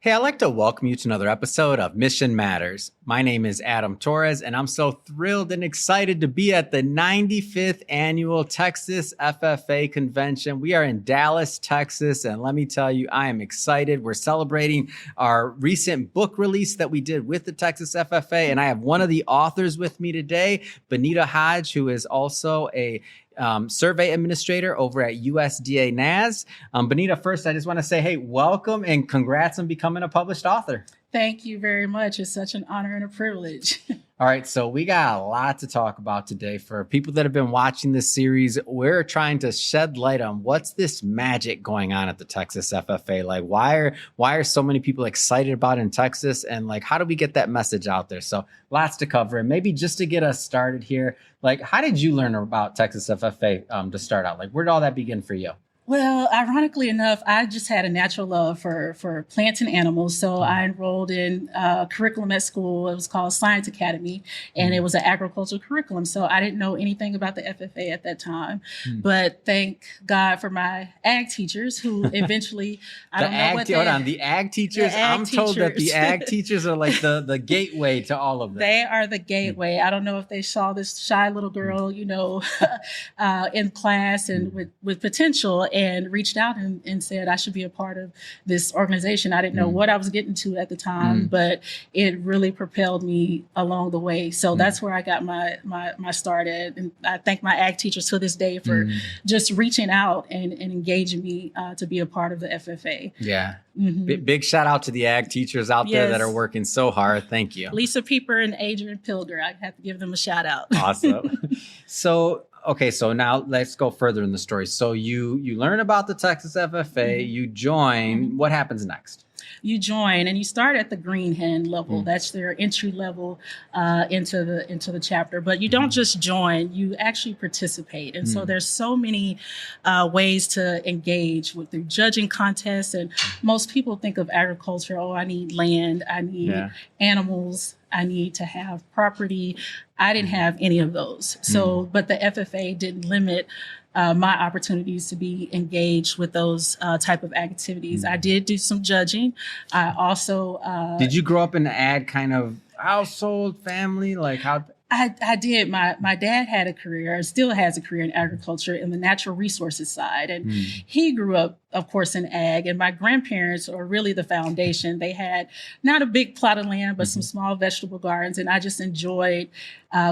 Hey, I'd like to welcome you to another episode of Mission Matters. My name is Adam Torres, and I'm so thrilled and excited to be at the 95th Annual Texas FFA Convention. We are in Dallas, Texas, and let me tell you, I am excited. We're celebrating our recent book release that we did with the Texas FFA, and I have one of the authors with me today, Benita Hodge, who is also a survey administrator over at USDA NAS. Benita, first, I just want to say, hey, welcome and congrats on becoming a published author. Thank you very much. It's such an honor and a privilege. All right, so we got a lot to talk about today. For people that have been watching this series, we're trying to shed light on what's this magic going on at the Texas FFA. Like, why are so many people excited about it in Texas? And like, how do we get that message out there? So lots to cover. And maybe just to get us started here, like, how did you learn about Texas FFA to start out? Like, where did all that begin for you? Well, ironically enough, I just had a natural love for plants and animals. So I enrolled in a curriculum at school. It was called Science Academy, and it was an agricultural curriculum. So I didn't know anything about the FFA at that time. But thank God for my ag teachers who eventually, the ag teachers? I'm told that the ag teachers are like the gateway to all of this. They are the gateway. I don't know if they saw this shy little girl, in class and with potential, and reached out and said I should be a part of this organization. I didn't know what I was getting to at the time, but it really propelled me along the way. So that's where I got my start at. And I thank my ag teachers to this day for just reaching out and engaging me to be a part of the FFA. Yeah. Big shout out to the ag teachers out there that are working so hard. Thank you. Lisa Pieper and Adrian Pilger. I have to give them a shout out. Awesome. So now let's go further in the story. So you learn about the Texas FFA, you join. What happens next? You join and you start at the green hen level. That's their entry level into the chapter. But you don't just join, you actually participate. And so there's so many ways to engage through judging contests. And most people think of agriculture, I need land, I need animals, I need to have property. I didn't have any of those. So, but the FFA didn't limit my opportunities to be engaged with those type of activities. I did do some judging. I also... Did you grow up in the ag kind of household, family? Like how... I did. My dad had a career, still has a career in agriculture in the natural resources side. And he grew up, of course, in ag. And my grandparents are really the foundation. They had not a big plot of land, but some small vegetable gardens. And I just enjoyed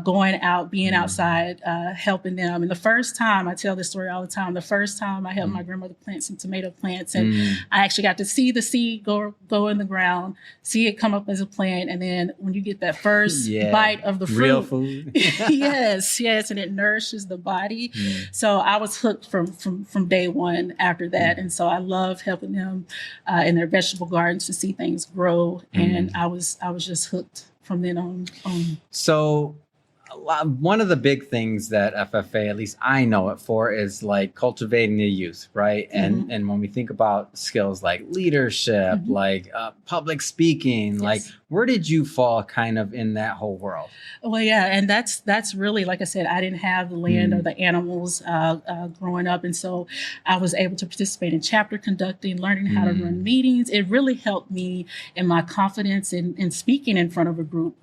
going out, being outside, helping them. And the first time, I tell this story all the time, the first time I helped my grandmother plant some tomato plants, and I actually got to see the seed go in the ground, see it come up as a plant. And then when you get that first bite of the fruit, real food. yes, and it nourishes the body. So I was hooked from day one after that. And so I love helping them in their vegetable gardens to see things grow. And I was just hooked from then on. So one of the big things that FFA, at least I know it for, is like cultivating the youth, right? And when we think about skills like leadership, like public speaking, like where did you fall kind of in that whole world? Well, yeah, and that's really, like I said, I didn't have the land or the animals growing up, and so I was able to participate in chapter conducting, learning how to run meetings. It really helped me in my confidence in speaking in front of a group.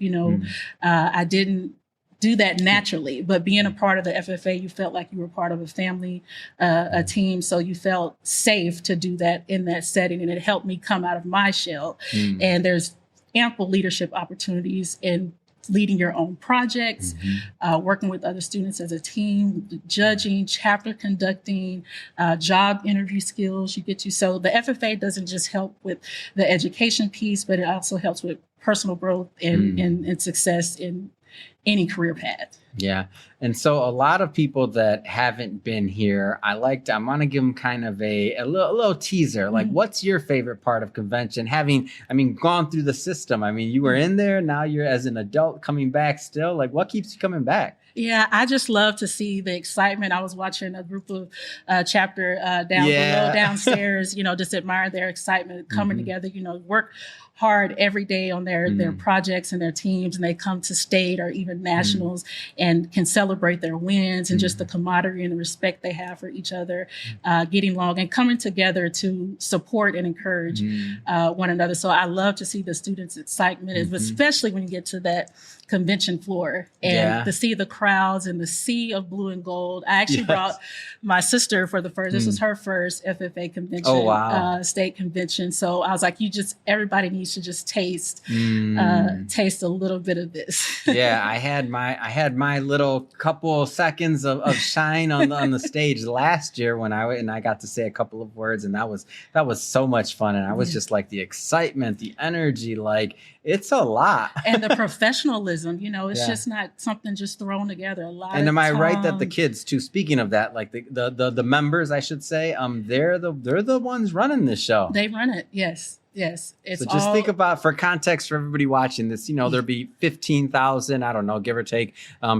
I didn't do that naturally, but being a part of the FFA, you felt like you were part of a family, a team. So you felt safe to do that in that setting. And it helped me come out of my shell. And there's ample leadership opportunities in leading your own projects, working with other students as a team, judging, chapter conducting, job interview skills you get to. So the FFA doesn't just help with the education piece, but it also helps with personal growth and success in any career path. Yeah. And so a lot of people that haven't been here, I want to give them kind of a little teaser. Like, what's your favorite part of convention? Gone through the system. You were in there. Now you're as an adult coming back still. Like, what keeps you coming back? Yeah, I just love to see the excitement. I was watching a group of chapter down below, downstairs, just admire their excitement coming together, work hard every day on their projects and their teams, and they come to state or even even nationals, and can celebrate their wins and just the camaraderie and the respect they have for each other, getting along and coming together to support and encourage one another. So I love to see the students' excitement, especially when you get to that convention floor and to see the crowds and the sea of blue and gold. I actually brought my sister for the first, this was her first FFA convention, state convention. So I was like, everybody needs to just taste a little bit of this. I had my little couple seconds of shine on the stage last year when I got to say a couple of words, and that was so much fun. And I was just like, the excitement, the energy, like, it's a lot. And the professionalism, it's just not something just thrown together. A lot. And am I right that the kids too, speaking of that, like the members, I should say, they're the ones running this show. They run it. Yes. Yes. So just think about, for context for everybody watching this, there'll be 15,000, I don't know, give or take,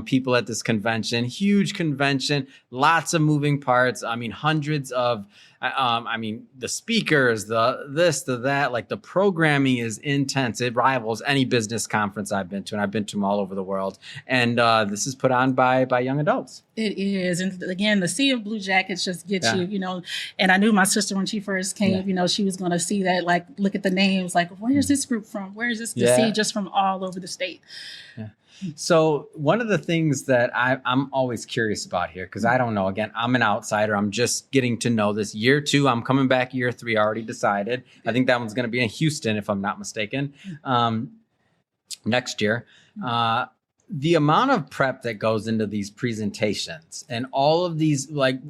people at this convention, huge convention, lots of moving parts. I mean, hundreds of, the speakers, that, like the programming is intense. It rivals any business conference I've been to, and I've been to them all over the world. And this is put on by young adults. It is. And again, the sea of blue jackets just gets you, and I knew my sister when she first came, she was going to see that, like, look at the names, like, where's this group from? Where is this? To see just from all over the state. Yeah. So one of the things that I'm always curious about here, because I don't know, again, I'm an outsider. I'm just getting to know this. Year 2, I'm coming back year 3, already decided. I think that one's going to be in Houston, if I'm not mistaken, next year. The amount of prep that goes into these presentations and all of these, like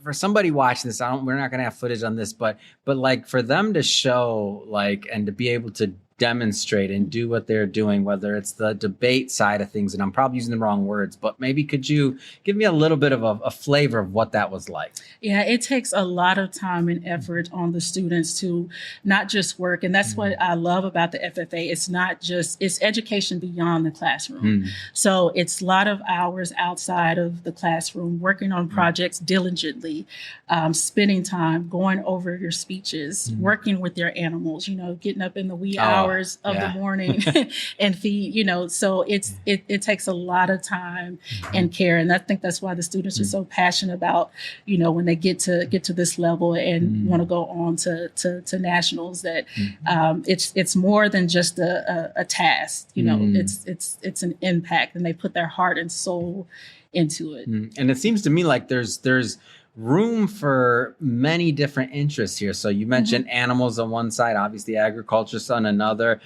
for somebody watching this, we're not going to have footage on this, but like for them to show, like, and to be able to demonstrate and do what they're doing, whether it's the debate side of things, and I'm probably using the wrong words, but maybe could you give me a little bit of a flavor of what that was like? Yeah, it takes a lot of time and effort on the students to not just work. And that's what I love about the FFA. It's education beyond the classroom. So it's a lot of hours outside of the classroom, working on projects diligently, spending time, going over your speeches, working with your animals, getting up in the wee hours of the morning and feed, so it takes a lot of time and care. And I think that's why the students are so passionate about, when they get to this level and want to go on to nationals, that it's more than just a task, it's an impact, and they put their heart and soul into it. And it seems to me like there's room for many different interests here. So you mentioned animals on one side, obviously agriculture on another,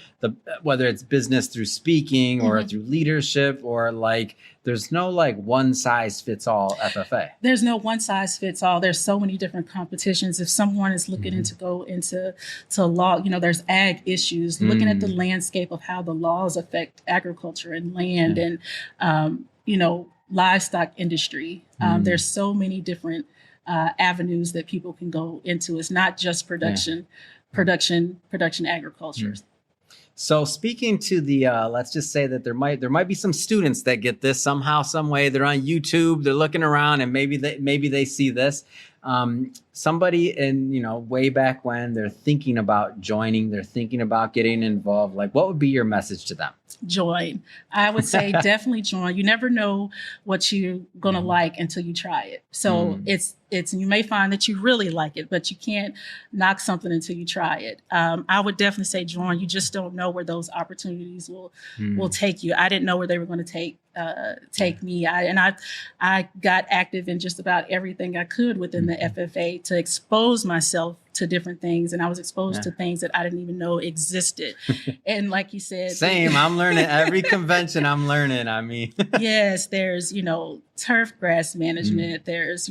whether it's business through speaking or through leadership, or like, there's no like one size fits all FFA. There's no one size fits all. There's so many different competitions. If someone is looking to go into law, there's ag issues, looking at the landscape of how the laws affect agriculture and land and, livestock industry. There's so many different avenues that people can go into. It's not just production agriculture. So speaking to the, let's just say that there might be some students that get this somehow, some way. They're on YouTube, they're looking around, and maybe they see this. Somebody in, way back when, they're thinking about joining, they're thinking about getting involved. Like, what would be your message to them? Join. I would say definitely join. You never know what you're going to like until you try it. So it's you may find that you really like it, but you can't knock something until you try it. I would definitely say join. You just don't know where those opportunities will take you. I didn't know where they were going to take me. I got active in just about everything I could within the FFA to expose myself to different things, and I was exposed to things that I didn't even know existed. And like you said, same. I'm learning every convention. I'm learning. I mean, yes, there's turf grass management. There's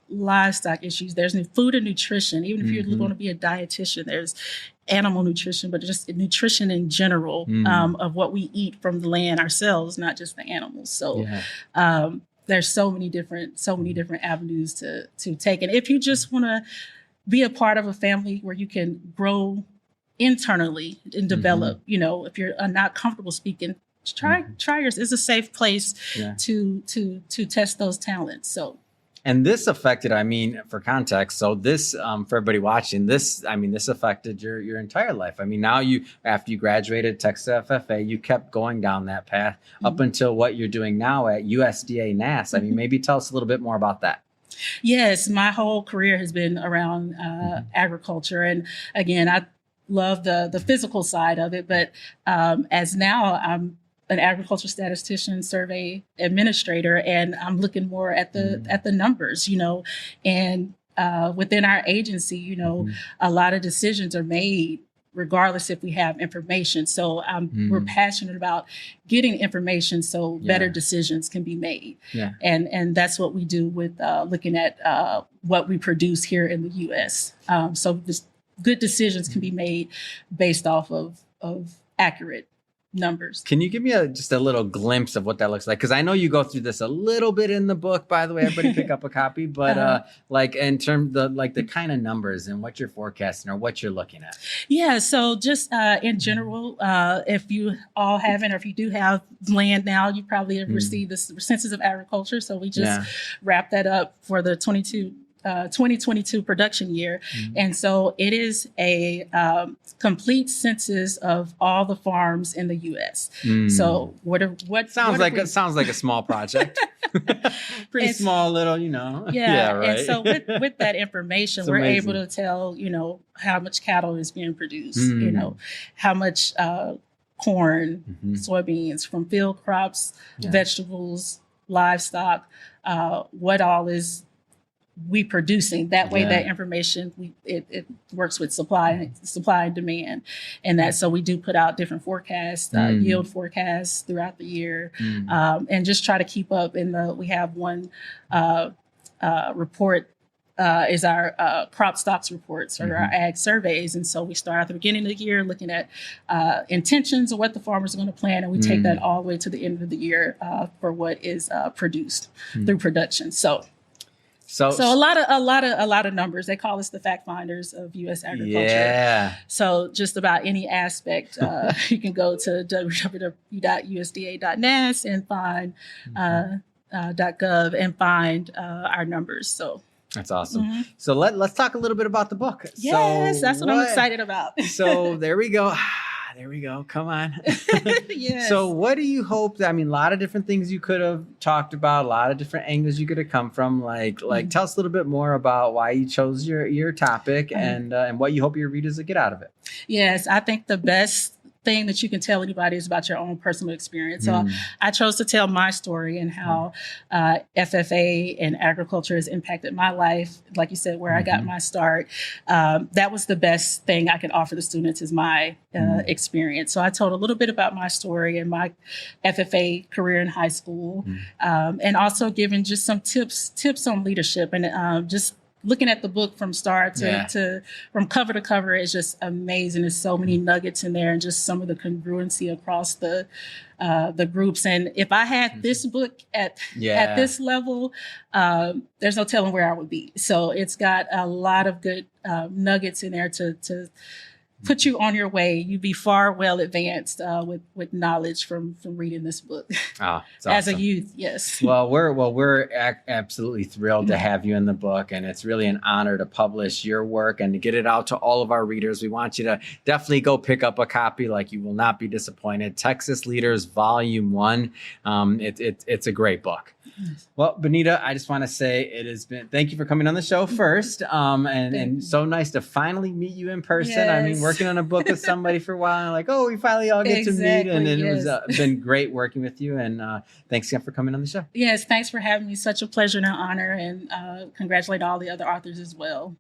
livestock issues. There's food and nutrition. Even if you're going to be a dietitian, there's animal nutrition, but just nutrition in general, of what we eat from the land ourselves, not just the animals. So there's so many different avenues to take. And if you just want to be a part of a family where you can grow internally and develop, if you're not comfortable speaking, try yours. It's a safe place to test those talents. So And this affected, I mean, for context, so this, for everybody watching, this, I mean, this affected your entire life. I mean, now you, after you graduated Texas FFA, you kept going down that path up until what you're doing now at USDA NAS. I mean, maybe tell us a little bit more about that. Yes, my whole career has been around agriculture. And again, I love the physical side of it, but as now I'm an agriculture statistician, survey administrator, and I'm looking more at the numbers, you know, and within our agency, you know, a lot of decisions are made regardless if we have information. So we're passionate about getting information so better decisions can be made. Yeah. And that's what we do with looking at what we produce here in the U.S. So this, good decisions can be made based off of accurate numbers. Can you give me just a little glimpse of what that looks like? Because I know you go through this a little bit in the book, by the way, everybody pick up a copy, but like in terms of like the kind of numbers and what you're forecasting or what you're looking at. Yeah, so just in general, if you all haven't, or if you do have land now, you probably have received the Census of Agriculture. So we just wrapped that up for the 2022 production year. And so it is a complete census of all the farms in the U.S. So what sounds like it sounds like a small project. Pretty small little, you know. Yeah, right. And so with that information, we're able to tell, you know, how much cattle is being produced, you know, how much corn, soybeans, from field crops, vegetables, livestock, what all is we producing. That way that information it works with supply and demand, and that so we do put out different forecasts, yield forecasts throughout the year, and just try to keep up. We have one report is our crop stocks reports, or our ag surveys. And so we start at the beginning of the year looking at intentions of what the farmers are going to plant, and we take that all the way to the end of the year for what is produced through production. So a lot of numbers. They call us the fact finders of U.S. agriculture. Yeah. So just about any aspect, you can go to www.usda.nas and find .gov and find our numbers. So that's awesome. So let's talk a little bit about the book. Yes, that's what I'm excited about. So there we go. There we go. Come on. Yes. So what do you hope that, I mean, a lot of different things you could have talked about, a lot of different angles you could have come from. Like tell us a little bit more about why you chose your topic and what you hope your readers will get out of it. Yes, I think the best thing that you can tell anybody is about your own personal experience. So I chose to tell my story and how FFA and agriculture has impacted my life. Like you said, where I got my start. That was the best thing I can offer the students is my experience. So I told a little bit about my story and my FFA career in high school, and also giving just some tips on leadership and just looking at the book from start to from cover to cover is just amazing. There's so many nuggets in there, and just some of the congruency across the groups. And if I had this book at this level, there's no telling where I would be. So it's got a lot of good nuggets in there to put you on your way. You'd be far well advanced with knowledge from reading this book. Oh, as a youth, yes. Well, we're absolutely thrilled to have you in the book, and it's really an honor to publish your work and to get it out to all of our readers. We want you to definitely go pick up a copy. Like, you will not be disappointed. Texas Leaders Volume 1. It's a great book. Well, Benita, I just want to say thank you for coming on the show first. And so nice to finally meet you in person. Yes. I mean, working on a book with somebody for a while, like, oh, we finally all get to meet. And it was been great working with you. And thanks again for coming on the show. Yes, thanks for having me. Such a pleasure and an honor. And congratulate all the other authors as well.